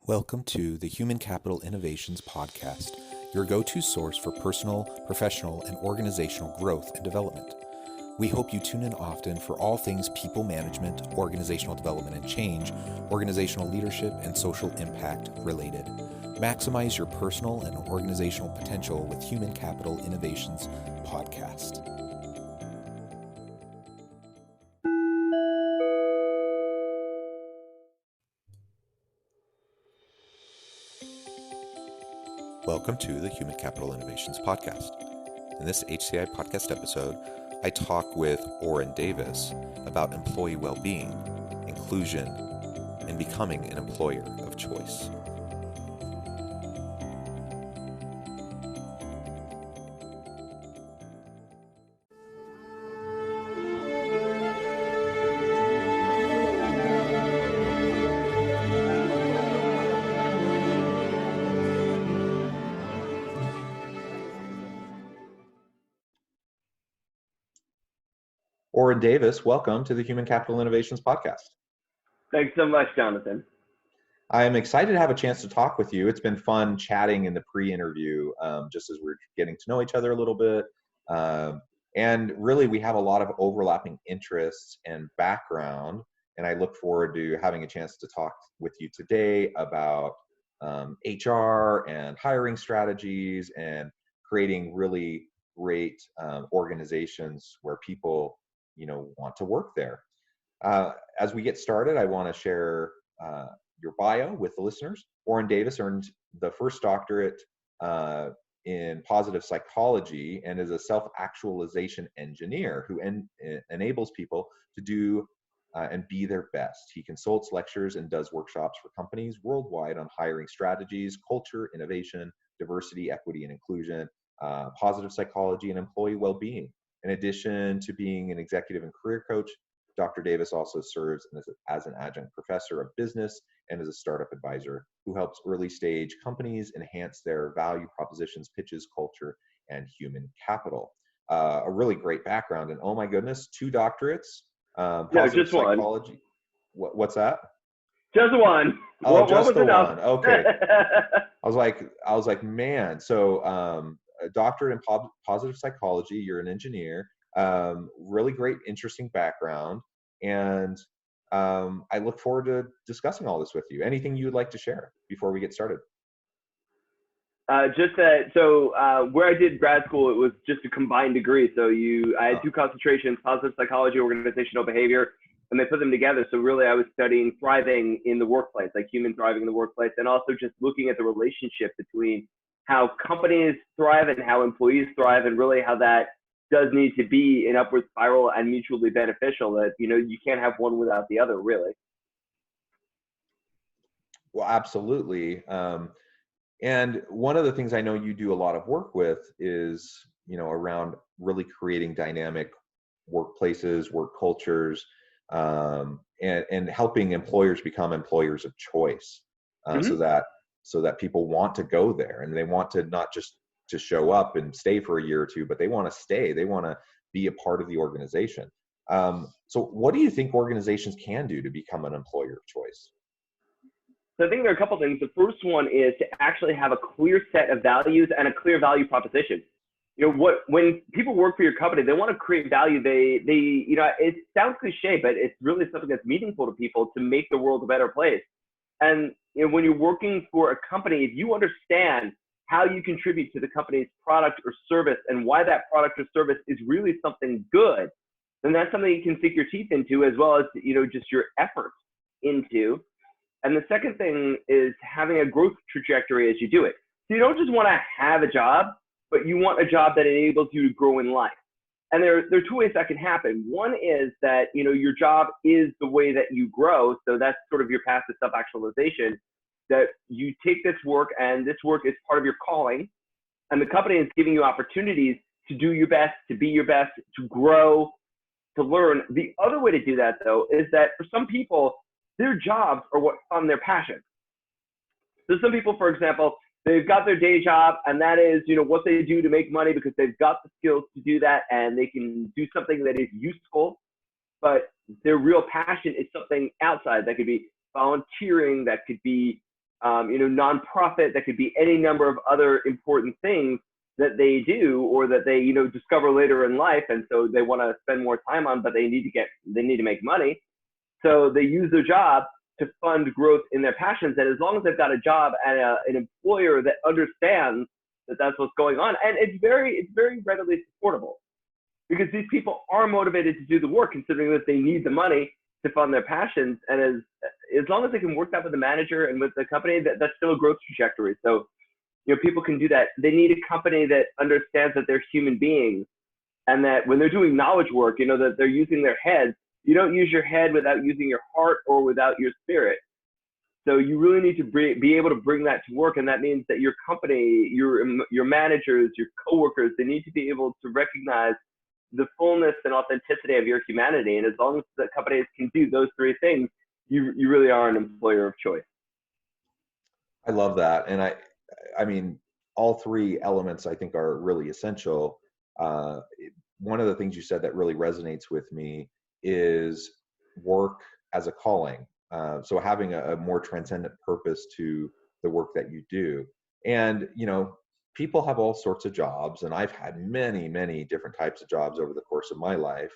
Welcome to the Human Capital Innovations Podcast, your go-to source for personal, professional, and organizational growth and development. We hope you tune in often for all things people management, organizational development and change, organizational leadership, and social impact related. Maximize your personal and organizational potential with Human Capital Innovations Podcast. Welcome to the Human Capital Innovations Podcast. In this HCI podcast episode, I talk with Orin Davis about employee well-being, inclusion, and becoming an employer of choice. Orin Davis, welcome to the Human Capital Innovations Podcast. Thanks so much, Jonathan. I am excited to have a chance to talk with you. It's been fun chatting in the pre-interview, just as we're getting to know each other a little bit. And really, we have a lot of overlapping interests and background, and I look forward to having a chance to talk with you today about HR and hiring strategies and creating really great organizations where people want to work there. As we get started, I want to share your bio with the listeners. Orin Davis earned the first doctorate in positive psychology and is a self-actualization engineer who enables people to do and be their best. He consults, lectures, and does workshops for companies worldwide on hiring strategies, culture, innovation, diversity, equity, and inclusion, positive psychology, and employee well-being. In addition to being an executive and career coach, Dr. Davis also serves as an adjunct professor of business and as a startup advisor who helps early stage companies enhance their value propositions, pitches, culture, and human capital. A really great background, and oh my goodness, 2 doctorates. Just psychology. One. What's that? Just one. Oh, what just was the enough? one. Okay. I was like, man. So, a doctorate in positive psychology. You're an engineer. Really great, interesting background, and I look forward to discussing all this with you. Anything you would like to share before we get started? Just that. So, where I did grad school, it was just a combined degree. So I had 2 concentrations: positive psychology, organizational behavior, and they put them together. So really, I was studying thriving in the workplace, like human thriving in the workplace, and also just looking at the relationship between how companies thrive and how employees thrive, and really how that does need to be an upward spiral and mutually beneficial. That you can't have one without the other, really. Well, absolutely. And one of the things I know you do a lot of work with is, around really creating dynamic workplaces, work cultures, and helping employers become employers of choice, so that people want to go there and they want to not just to show up and stay for a year or 2, but they want to stay. They want to be a part of the organization. So what do you think organizations can do to become an employer of choice? So I think there are a couple things. The first one is to actually have a clear set of values and a clear value proposition. When people work for your company, they want to create value. It sounds cliche, but it's really something that's meaningful to people to make the world a better place. And when you're working for a company, if you understand how you contribute to the company's product or service and why that product or service is really something good, then that's something you can sink your teeth into, as well as just your efforts into. And the second thing is having a growth trajectory as you do it. So you don't just want to have a job, but you want a job that enables you to grow in life. And there are 2 ways that can happen. One is that your job is the way that you grow. So that's sort of your path to self-actualization, that you take this work and this work is part of your calling, and the company is giving you opportunities to do your best, to be your best, to grow, to learn. The other way to do that, though, is that for some people, their jobs are what fund their passion. So some people, for example, they've got their day job, and that is, what they do to make money because they've got the skills to do that, and they can do something that is useful, but their real passion is something outside. That could be volunteering, that could be nonprofit. That could be any number of other important things that they do or that they, discover later in life. And so they want to spend more time on, but they need to make money. So they use their job to fund growth in their passions. And as long as they've got a job and an employer that understands that that's what's going on, and it's very readily supportable, because these people are motivated to do the work, considering that they need the money to fund their passions. And as long as they can work that with the manager and with the company, that's still a growth trajectory. So, people can do that. They need a company that understands that they're human beings, and that when they're doing knowledge work, that they're using their heads. You don't use your head without using your heart or without your spirit. So you really need to be able to bring that to work. And that means that your company, your managers, your coworkers, they need to be able to recognize the fullness and authenticity of your humanity. And as long as the companies can do those three things, you really are an employer of choice. I love that. And I mean, all three elements I think are really essential. One of the things you said that really resonates with me is work as a calling. So having a more transcendent purpose to the work that you do. And, people have all sorts of jobs, and I've had many, many different types of jobs over the course of my life,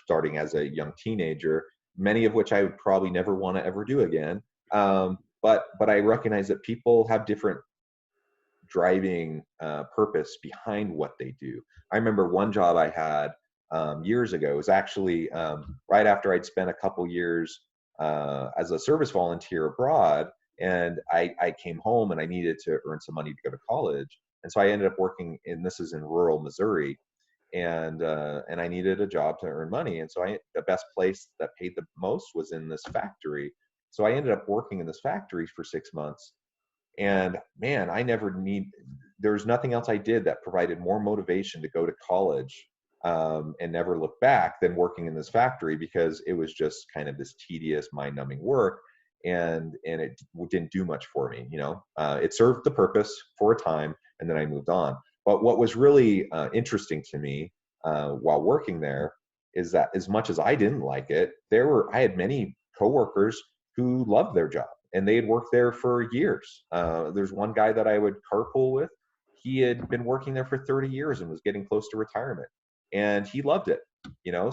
starting as a young teenager, many of which I would probably never want to ever do again. But I recognize that people have different driving purpose behind what they do. I remember one job I had years ago. It was actually right after I'd spent a couple years as a service volunteer abroad, and I came home and I needed to earn some money to go to college. And so I ended up working this is in rural Missouri, and I needed a job to earn money. And so the best place that paid the most was in this factory. So I ended up working in this factory for 6 months. And man, there's nothing else I did that provided more motivation to go to college and never look back than working in this factory, because it was just kind of this tedious, mind-numbing work, and it didn't do much for me. It served the purpose for a time, and then I moved on. But what was really interesting to me while working there is that as much as I didn't like it, I had many coworkers who loved their job, and they had worked there for years. There's one guy that I would carpool with. He had been working there for 30 years and was getting close to retirement, and he loved it.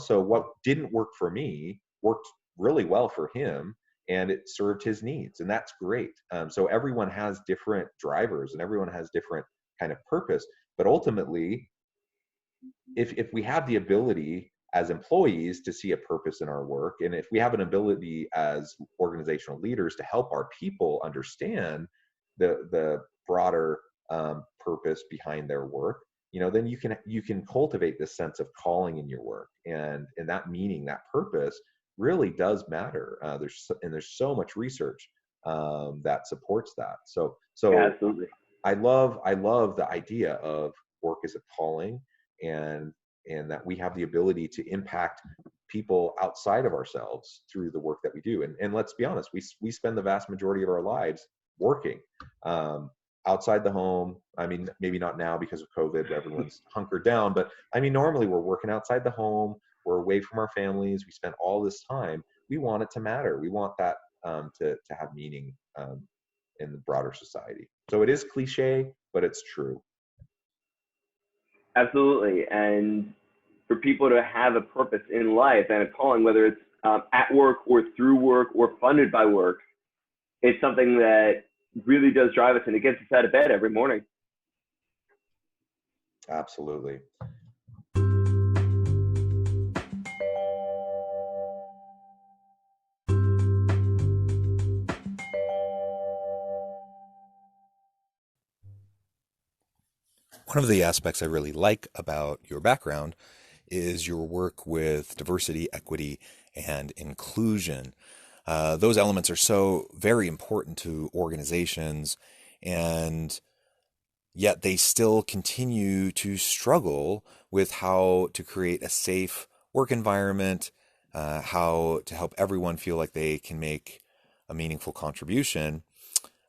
So what didn't work for me worked really well for him, and it served his needs, and that's great. So everyone has different drivers, and everyone has different kind of purpose. But ultimately, if we have the ability as employees to see a purpose in our work, and if we have an ability as organizational leaders to help our people understand the broader purpose behind their work, then you can cultivate this sense of calling in your work, and that meaning, that purpose really does matter. There's so much research that supports that. So yeah, absolutely. I love the idea of work as a calling, and that we have the ability to impact people outside of ourselves through the work that we do. And let's be honest, we spend the vast majority of our lives working outside the home. I mean, maybe not now because of COVID, everyone's hunkered down, but I mean, normally we're working outside the home, we're away from our families, we spend all this time. We want it to matter. We want that to have meaning in the broader society. So it is cliche, but it's true. Absolutely. And for people to have a purpose in life and a calling, whether it's at work or through work or funded by work, it's something that really does drive us, and it gets us out of bed every morning. Absolutely. One of the aspects I really like about your background is your work with diversity, equity, and inclusion. Those elements are so very important to organizations, and yet they still continue to struggle with how to create a safe work environment, how to help everyone feel like they can make a meaningful contribution.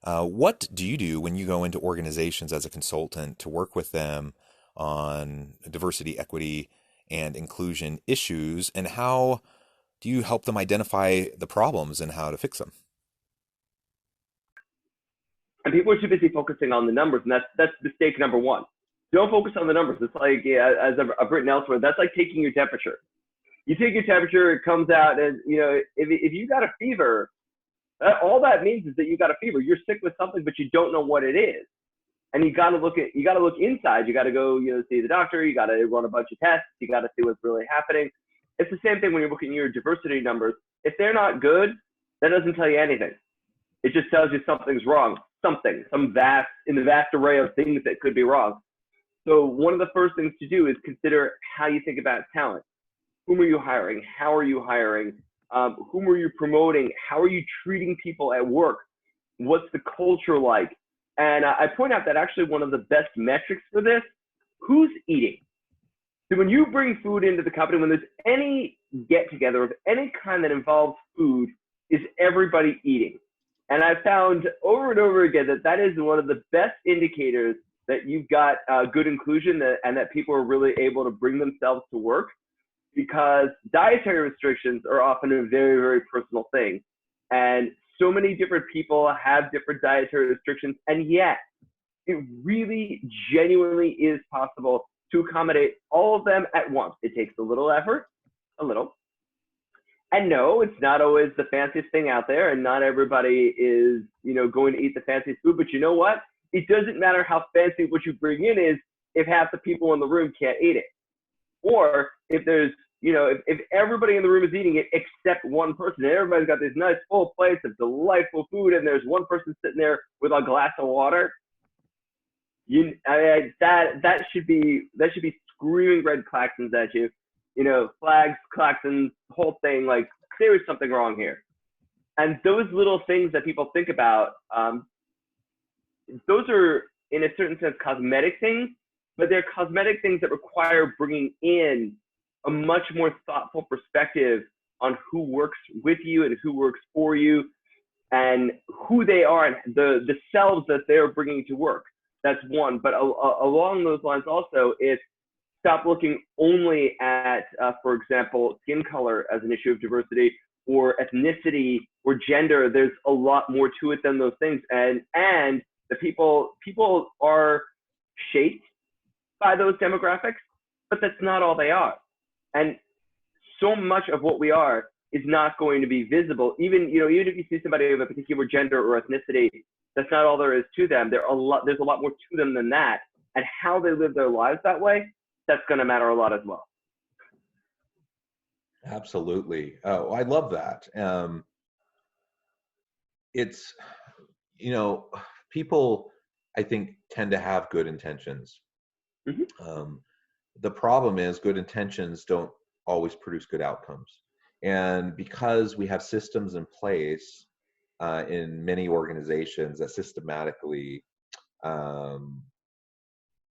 What do you do when you go into organizations as a consultant to work with them on diversity, equity, and inclusion issues, and how do you help them identify the problems and how to fix them? And people are too busy focusing on the numbers, and that's mistake number one. Don't focus on the numbers. It's like, yeah, as I've written elsewhere, that's like taking your temperature. You take your temperature, it comes out, and if you got a fever, all that means is that you got a fever. You're sick with something, but you don't know what it is. And you got to look inside. You got to go, see the doctor. You got to run a bunch of tests. You got to see what's really happening. It's the same thing when you're looking at your diversity numbers. If they're not good, that doesn't tell you anything. It just tells you something's wrong. In the vast array of things that could be wrong. So one of the first things to do is consider how you think about talent. Whom are you hiring? How are you hiring? Whom are you promoting? How are you treating people at work? What's the culture like? And I point out that actually one of the best metrics for this, who's eating? So when you bring food into the company, when there's any get together of any kind that involves food, is everybody eating? And I've found over and over again that is one of the best indicators that you've got good inclusion and that people are really able to bring themselves to work, because dietary restrictions are often a very, very personal thing. And so many different people have different dietary restrictions, and yet it really genuinely is possible to accommodate all of them at once. It takes a little effort, a little. And no, it's not always the fanciest thing out there, and not everybody is, going to eat the fanciest food. But you know what? It doesn't matter how fancy what you bring in is if half the people in the room can't eat it. Or if there's, if everybody in the room is eating it except one person, and everybody's got these nice full plates of delightful food, and there's one person sitting there with a glass of water, that should be screaming red klaxons at you. Flags, klaxons, whole thing, like there is something wrong here. And those little things that people think about, those are in a certain sense cosmetic things, but they're cosmetic things that require bringing in a much more thoughtful perspective on who works with you and who works for you and who they are and the selves that they're bringing to work. That's one. But along those lines also, it's stop looking only at, for example, skin color as an issue of diversity, or ethnicity or gender. There's a lot more to it than those things. And the people are shaped by those demographics, but that's not all they are. And so much of what we are is not going to be visible. Even if you see somebody of a particular gender or ethnicity, that's not all there is to them. There's a lot more to them than that. And how they live their lives that way, that's going to matter a lot as well. Absolutely. Oh, I love that. It's, people, I think, tend to have good intentions. Mm-hmm. The problem is good intentions don't always produce good outcomes. And because we have systems in place in many organizations that systematically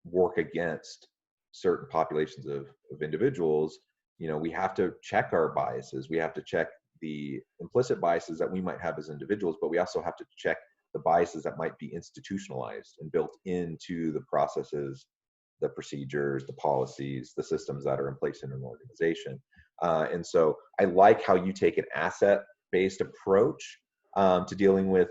work against certain populations of individuals, we have to check our biases. We have to check the implicit biases that we might have as individuals, but we also have to check the biases that might be institutionalized and built into the processes, the procedures, the policies, the systems that are in place in an organization. And so I like how you take an asset-based approach to dealing with,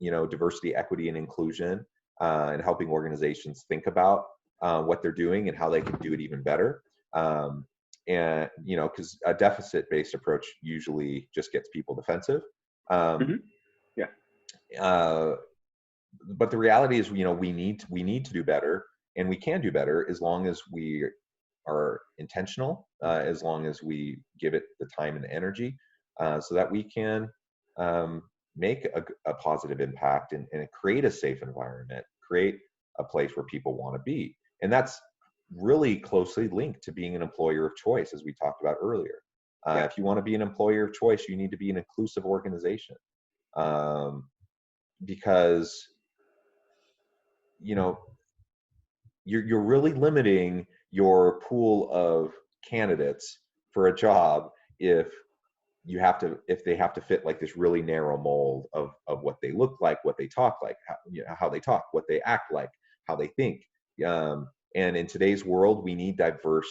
diversity, equity, and inclusion, and helping organizations think about what they're doing and how they can do it even better. And, because a deficit-based approach usually just gets people defensive. Mm-hmm. Yeah. But the reality is, we need to do better, and we can do better as long as we are intentional, as long as we give it the time and energy, so that we can make a positive impact and create a safe environment, create a place where people want to be. And that's really closely linked to being an employer of choice, as we talked about earlier. If you want to be an employer of choice, you need to be an inclusive organization, because you're really limiting your pool of candidates for a job if they have to fit like this really narrow mold of what they look like, what they talk like, how they talk, what they act like, how they think. And in today's world, we need diverse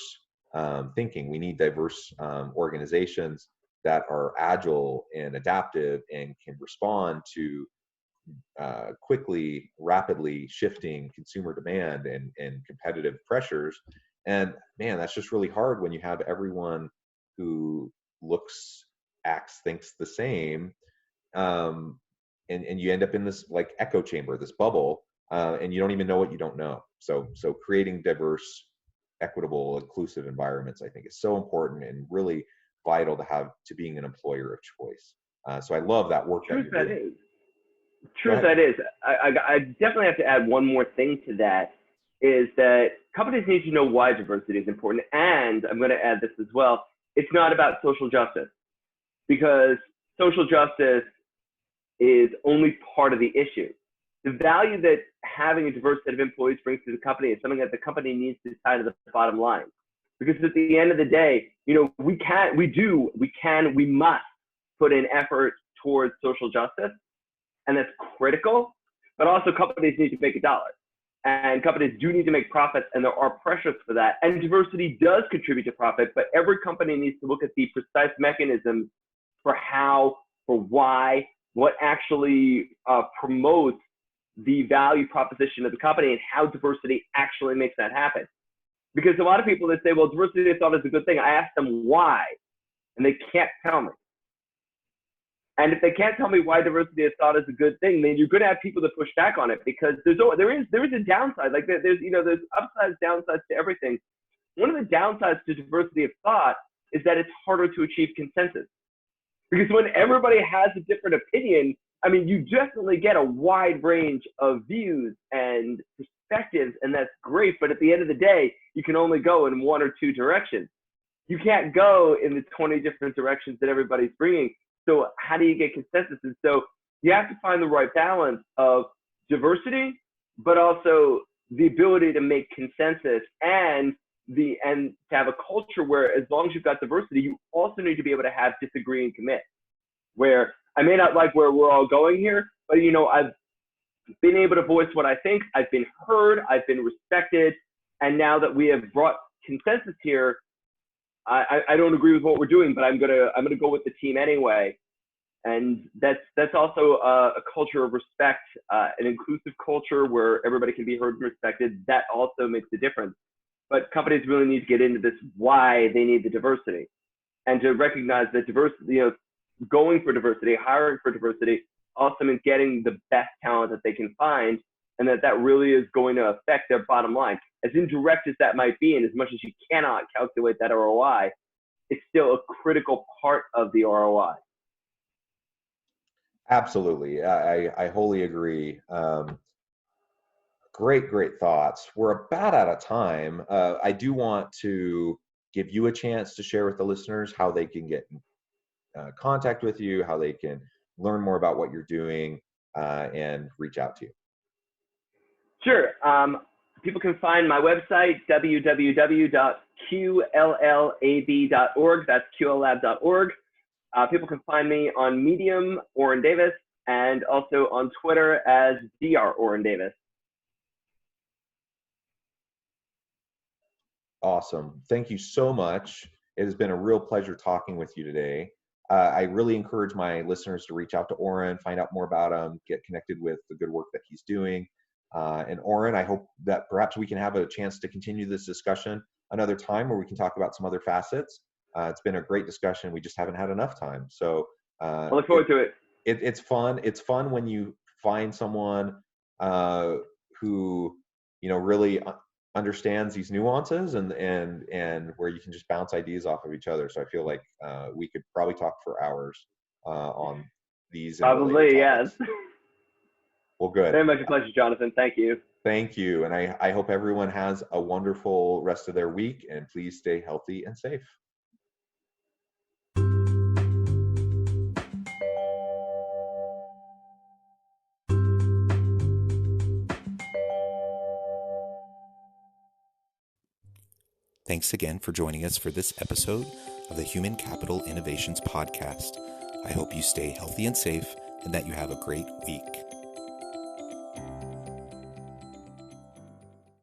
thinking. We need diverse organizations that are agile and adaptive and can respond to quickly, rapidly shifting consumer demand and competitive pressures. And man, that's just really hard when you have everyone who looks, acts, thinks the same. And you end up in this like echo chamber, this bubble, and you don't even know what you don't know. So creating diverse, equitable, inclusive environments, I think, is so important and really vital to being an employer of choice. So I love that work that you're doing. Truth that is. I definitely have to add one more thing to that, is that companies need to know why diversity is important. And I'm going to add this as well. It's not about social justice, because social justice is only part of the issue. The value that having a diverse set of employees brings to the company is something that the company needs to tie to the bottom line. Because at the end of the day, we must put in effort towards social justice, and that's critical. But also companies need to make a dollar, and companies do need to make profits, and there are pressures for that. And diversity does contribute to profit, but every company needs to look at the precise mechanisms for how, for why, what actually promotes the value proposition of the company, and how diversity actually makes that happen. Because a lot of people that say, well, diversity is thought is a good thing, I ask them why, and they can't tell me. And if they can't tell me why diversity is thought as a good thing, then you're going to have people that push back on it, because there is a downside. Like there's upsides, downsides to everything. One of the downsides to diversity of thought is that it's harder to achieve consensus. Because when everybody has a different opinion, I mean, you definitely get a wide range of views and perspectives, and that's great. But at the end of the day, you can only go in one or two directions. You can't go in the 20 different directions that everybody's bringing. So how do you get consensus? And so you have to find the right balance of diversity, but also the ability to make consensus, and to have a culture where, as long as you've got diversity, you also need to be able to have disagree and commit. Where I may not like where we're all going here, but I've been able to voice what I think. I've been heard. I've been respected. And now that we have brought consensus here, I don't agree with what we're doing, but I'm gonna go with the team anyway. And that's also a culture of respect, an inclusive culture where everybody can be heard and respected. That also makes a difference. But companies really need to get into this, why they need the diversity, and to recognize that diversity, going for diversity, hiring for diversity, also means getting the best talent that they can find, and that really is going to affect their bottom line. As indirect as that might be, and as much as you cannot calculate that ROI, it's still a critical part of the ROI. Absolutely. I wholly agree. Great thoughts. We're about out of time. I do want to give you a chance to share with the listeners how they can get in contact with you, how they can learn more about what you're doing, and reach out to you. Sure. People can find my website, www.qllab.org. That's qllab.org. People can find me on Medium, Orin Davis, and also on Twitter as Dr. Orin Davis. Awesome. Thank you so much. It has been a real pleasure talking with you today. I really encourage my listeners to reach out to Orin, find out more about him, get connected with the good work that he's doing. And Orin, I hope that perhaps we can have a chance to continue this discussion another time where we can talk about some other facets. It's been a great discussion. We just haven't had enough time. So I look forward to it. It's fun. It's fun when you find someone who really understands these nuances and where you can just bounce ideas off of each other. So I feel like we could probably talk for hours on these. Probably, yes. Well, good. Very much a pleasure, Jonathan. Thank you. Thank you. And I hope everyone has a wonderful rest of their week, and please stay healthy and safe. Thanks again for joining us for this episode of the Human Capital Innovations Podcast. I hope you stay healthy and safe, and that you have a great week.